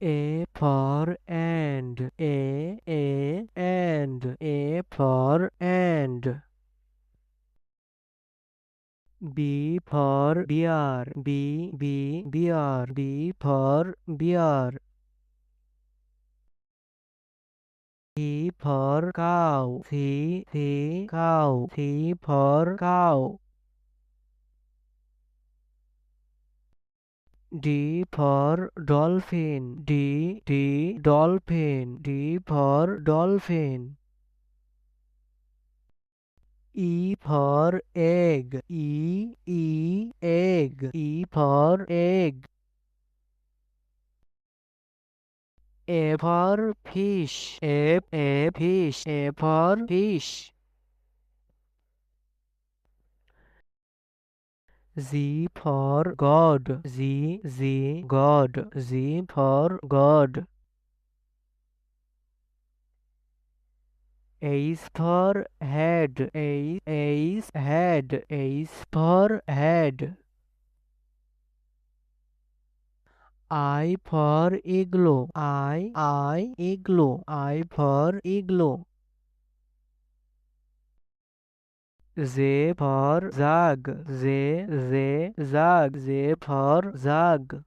A for and. And. A for and. B for beer. Beer. B for beer. C for cow. Cow. C for cow. D for dolphin. Dolphin. D for dolphin. E for egg. Egg. E for egg. A for fish. Fish. A for fish. Z for God. God. Z for God. H for head. Head. H for head. I for igloo. Igloo. I for igloo. Z for zag. Zag. Z for zag.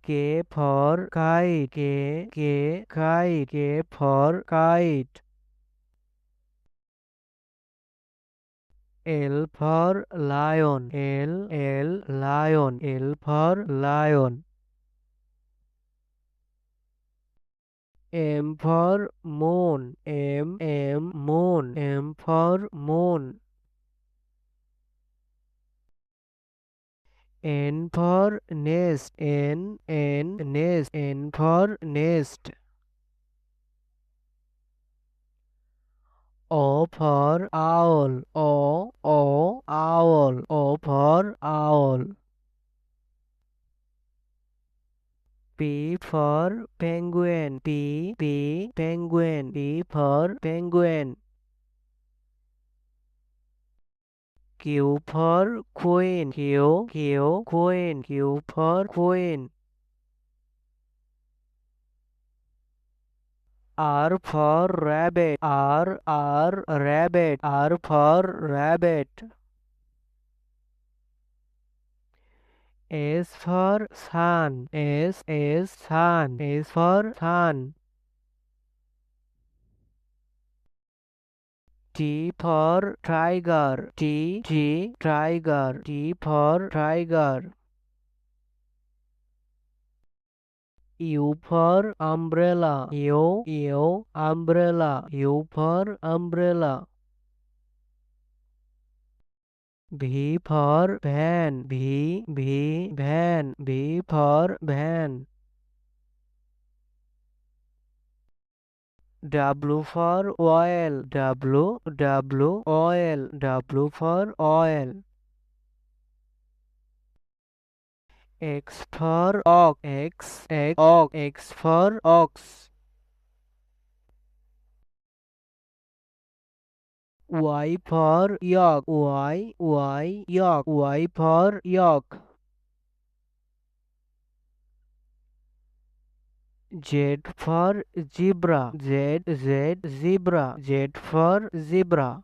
K for kite. Kite. K for kite. L for lion. Lion. L for lion. M for moon. Moon. M for moon. N for nest. Nest. N for nest. O for owl. Owl. O for owl. P for penguin. Penguin. P for penguin. Q for queen. Queen. Q for queen. R for rabbit. Rabbit. R for rabbit. S for sun. Sun. S for sun. T for tiger. Tiger. T for tiger. U for umbrella. Umbrella. U for umbrella. V for van. Van. V for van. W for oil. Oil. W for oil. X for ox. X for ox. Y for yak. Yak. Y for yak. Z for zebra. Zebra. Z for zebra.